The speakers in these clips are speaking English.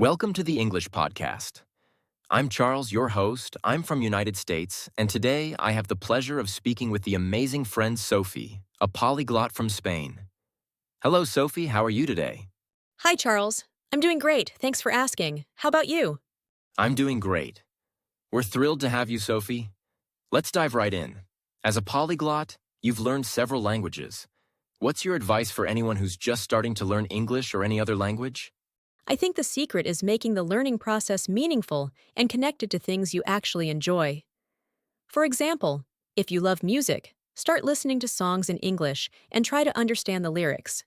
Welcome to the English Podcast. I'm Charles, your host. I'm from United States, and today I have the pleasure of speaking with the amazing friend Sofie, a polyglot from Spain. Hello, Sofie. How are you today? Hi, Charles. I'm doing great. Thanks for asking. How about you? I'm doing great. We're thrilled to have you, Sofie. Let's dive right in. As a polyglot, you've learned several languages. What's your advice for anyone who's just starting to learn English or any other language? I think the secret is making the learning process meaningful and connected to things you actually enjoy. For example, if you love music, start listening to songs in English and try to understand the lyrics.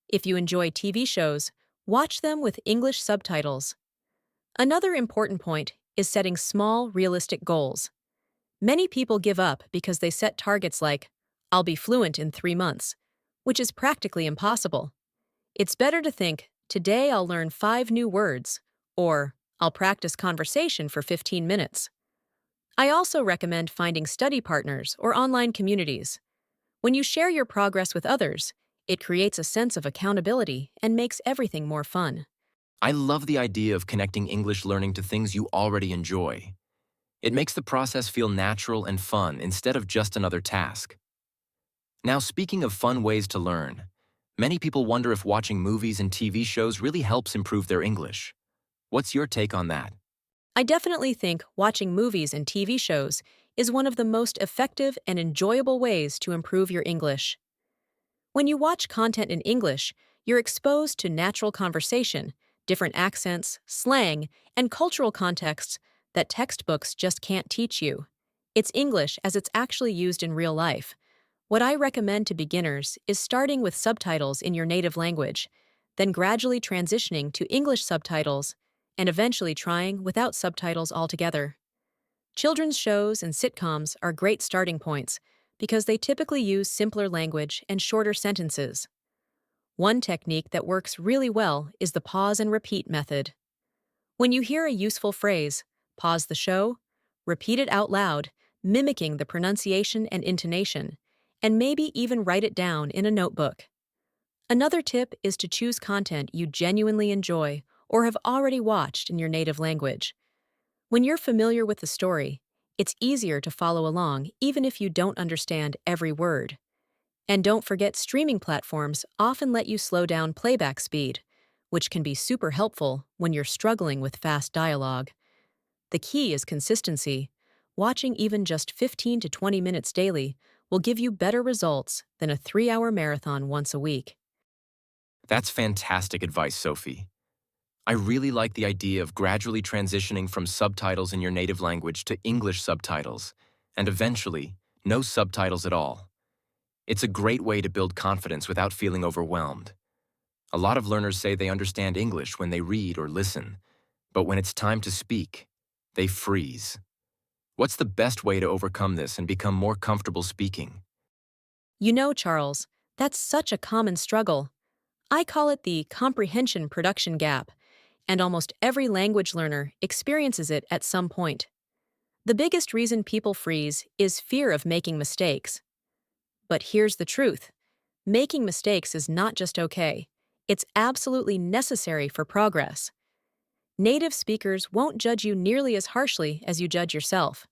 If you enjoy TV shows, watch them with English subtitles. Another important point is setting small, realistic goals. Many people give up because they set targets like, I'll be fluent in 3 months, which is practically impossible. It's better to think, today I'll learn 5 new words, or I'll practice conversation for 15 minutes. I also recommend finding study partners or online communities. When you share your progress with others, it creates a sense of accountability and makes everything more fun. I love the idea of connecting English learning to things you already enjoy. It makes the process feel natural and fun instead of just another task. Now, speaking of fun ways to learn, many people wonder if watching movies and TV shows really helps improve their English. What's your take on that? I definitely think watching movies and TV shows is one of the most effective and enjoyable ways to improve your English. When you watch content in English, you're exposed to natural conversation, different accents, slang, and cultural contexts that textbooks just can't teach you. It's English as it's actually used in real life. What I recommend to beginners is starting with subtitles in your native language, then gradually transitioning to English subtitles, and eventually trying without subtitles altogether. Children's shows and sitcoms are great starting points because they typically use simpler language and shorter sentences. One technique that works really well is the pause and repeat method. When you hear a useful phrase, pause the show, repeat it out loud, mimicking the pronunciation and intonation, and maybe even write it down in a notebook. Another tip is to choose content you genuinely enjoy or have already watched in your native language. When you're familiar with the story, it's easier to follow along even if you don't understand every word. And don't forget, streaming platforms often let you slow down playback speed, which can be super helpful when you're struggling with fast dialogue. The key is consistency. Watching even just 15 to 20 minutes daily will give you better results than a 3-hour marathon once a week. That's fantastic advice, Sofie. I really like the idea of gradually transitioning from subtitles in your native language to English subtitles, and eventually, no subtitles at all. It's a great way to build confidence without feeling overwhelmed. A lot of learners say they understand English when they read or listen, but when it's time to speak, they freeze. What's the best way to overcome this and become more comfortable speaking? You know, Charles, that's such a common struggle. I call it the comprehension production gap, and almost every language learner experiences it at some point. The biggest reason people freeze is fear of making mistakes. But here's the truth. Making mistakes is not just okay. It's absolutely necessary for progress. Native speakers won't judge you nearly as harshly as you judge yourself.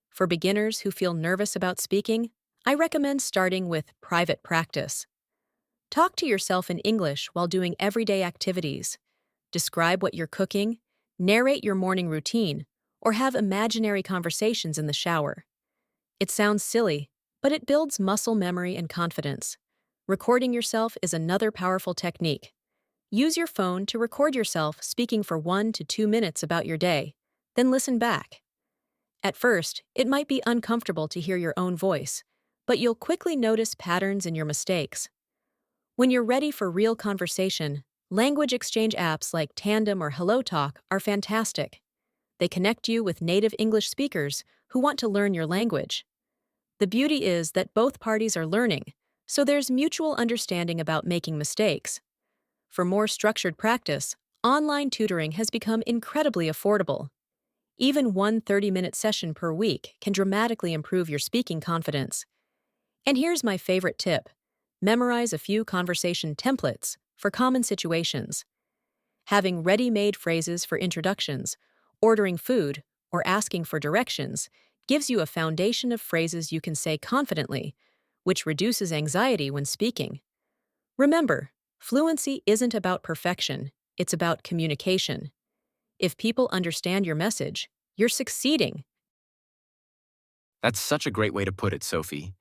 For beginners who feel nervous about speaking, I recommend starting with private practice. Talk to yourself in English while doing everyday activities. Describe what you're cooking, narrate your morning routine, or have imaginary conversations in the shower. It sounds silly, but it builds muscle memory and confidence. Recording yourself is another powerful technique. Use your phone to record yourself speaking for 1 to 2 minutes about your day, then listen back. At first, it might be uncomfortable to hear your own voice, but you'll quickly notice patterns in your mistakes. When you're ready for real conversation, language exchange apps like Tandem or HelloTalk are fantastic. They connect you with native English speakers who want to learn your language. The beauty is that both parties are learning, so there's mutual understanding about making mistakes. For more structured practice, online tutoring has become incredibly affordable. Even one 30-minute session per week can dramatically improve your speaking confidence. And here's my favorite tip. Memorize a few conversation templates for common situations. Having ready-made phrases for introductions, ordering food, or asking for directions gives you a foundation of phrases you can say confidently, which reduces anxiety when speaking. Remember, fluency isn't about perfection, it's about communication. If people understand your message, you're succeeding. That's such a great way to put it, Sophie.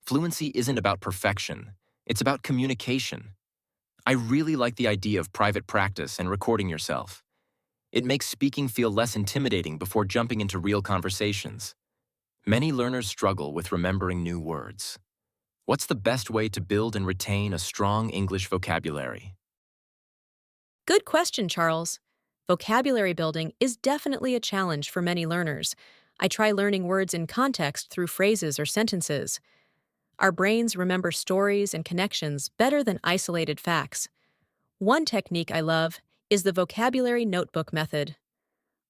Fluency isn't about perfection, it's about communication. I really like the idea of private practice and recording yourself. It makes speaking feel less intimidating before jumping into real conversations. Many learners struggle with remembering new words. What's the best way to build and retain a strong English vocabulary? Good question, Charles. Vocabulary building is definitely a challenge for many learners. I try learning words in context through phrases or sentences. Our brains remember stories and connections better than isolated facts. One technique I love is the vocabulary notebook method.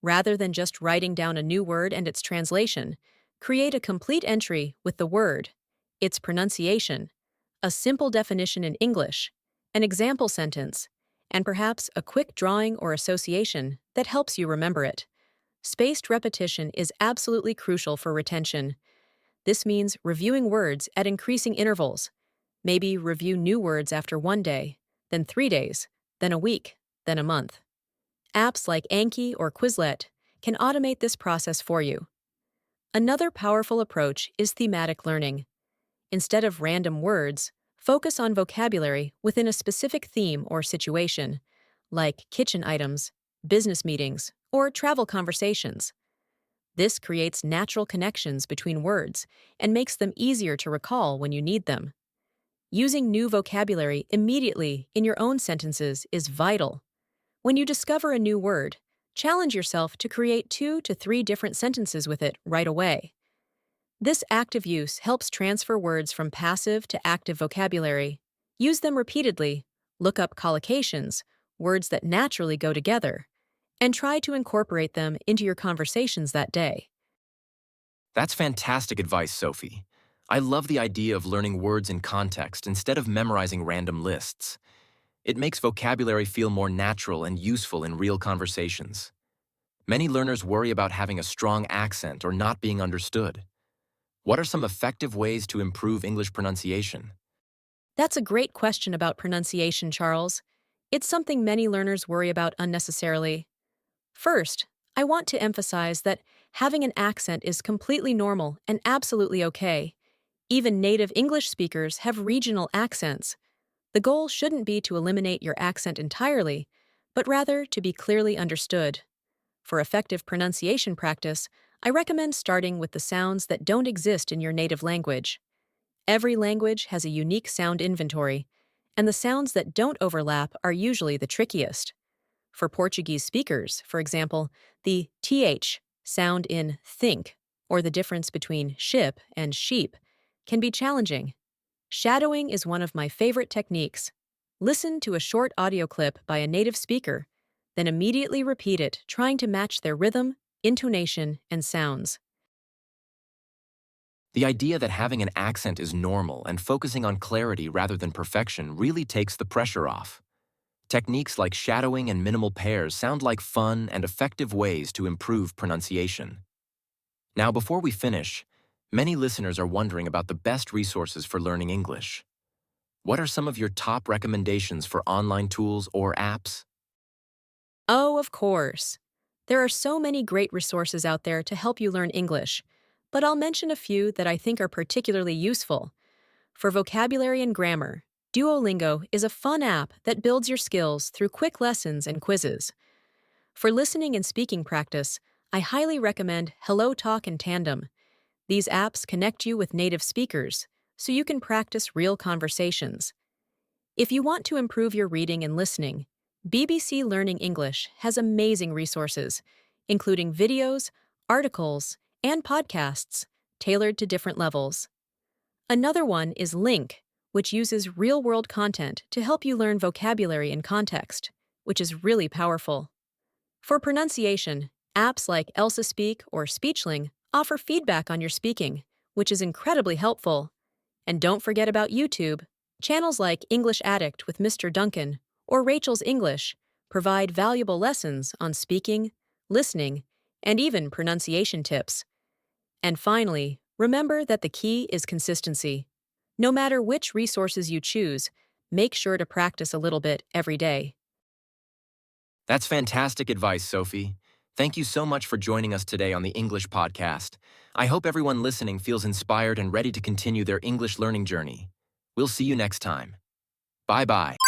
Rather than just writing down a new word and its translation, create a complete entry with the word, its pronunciation, a simple definition in English, an example sentence, and perhaps a quick drawing or association that helps you remember it. Spaced repetition is absolutely crucial for retention. This means reviewing words at increasing intervals. Maybe review new words after 1 day, then 3 days, then a week, then a month. Apps like Anki or Quizlet can automate this process for you. Another powerful approach is thematic learning. Instead of random words, focus on vocabulary within a specific theme or situation, like kitchen items, business meetings, or travel conversations. This creates natural connections between words and makes them easier to recall when you need them. Using new vocabulary immediately in your own sentences is vital. When you discover a new word, challenge yourself to create 2 to 3 different sentences with it right away. This active use helps transfer words from passive to active vocabulary. Use them repeatedly, look up collocations, words that naturally go together, and try to incorporate them into your conversations that day. That's fantastic advice, Sophie. I love the idea of learning words in context instead of memorizing random lists. It makes vocabulary feel more natural and useful in real conversations. Many learners worry about having a strong accent or not being understood. What are some effective ways to improve English pronunciation? That's a great question about pronunciation, Charles. It's something many learners worry about unnecessarily. First, I want to emphasize that having an accent is completely normal and absolutely okay. Even native English speakers have regional accents. The goal shouldn't be to eliminate your accent entirely, but rather to be clearly understood. For effective pronunciation practice, I recommend starting with the sounds that don't exist in your native language. Every language has a unique sound inventory, and the sounds that don't overlap are usually the trickiest. For Portuguese speakers, for example, the th sound in think, or the difference between ship and sheep, can be challenging. Shadowing is one of my favorite techniques. Listen to a short audio clip by a native speaker, then immediately repeat it, trying to match their rhythm, intonation, and sounds. The idea that having an accent is normal and focusing on clarity rather than perfection really takes the pressure off. Techniques like shadowing and minimal pairs sound like fun and effective ways to improve pronunciation. Now, before we finish, many listeners are wondering about the best resources for learning English. What are some of your top recommendations for online tools or apps? Oh, of course. There are so many great resources out there to help you learn English, but I'll mention a few that I think are particularly useful. For vocabulary and grammar, Duolingo is a fun app that builds your skills through quick lessons and quizzes. For listening and speaking practice, I highly recommend Hello Talk and Tandem. These apps connect you with native speakers, so you can practice real conversations. If you want to improve your reading and listening, BBC Learning English has amazing resources, including videos, articles, and podcasts tailored to different levels. Another one is Link, which uses real-world content to help you learn vocabulary in context, which is really powerful. For pronunciation, apps like Elsa Speak or Speechling offer feedback on your speaking, which is incredibly helpful. And don't forget about YouTube. Channels like English Addict with Mr. Duncan or Rachel's English provide valuable lessons on speaking, listening, and even pronunciation tips. And finally, remember that the key is consistency. No matter which resources you choose, make sure to practice a little bit every day. That's fantastic advice, Sophie. Thank you so much for joining us today on the English podcast. I hope everyone listening feels inspired and ready to continue their English learning journey. We'll see you next time. Bye-bye.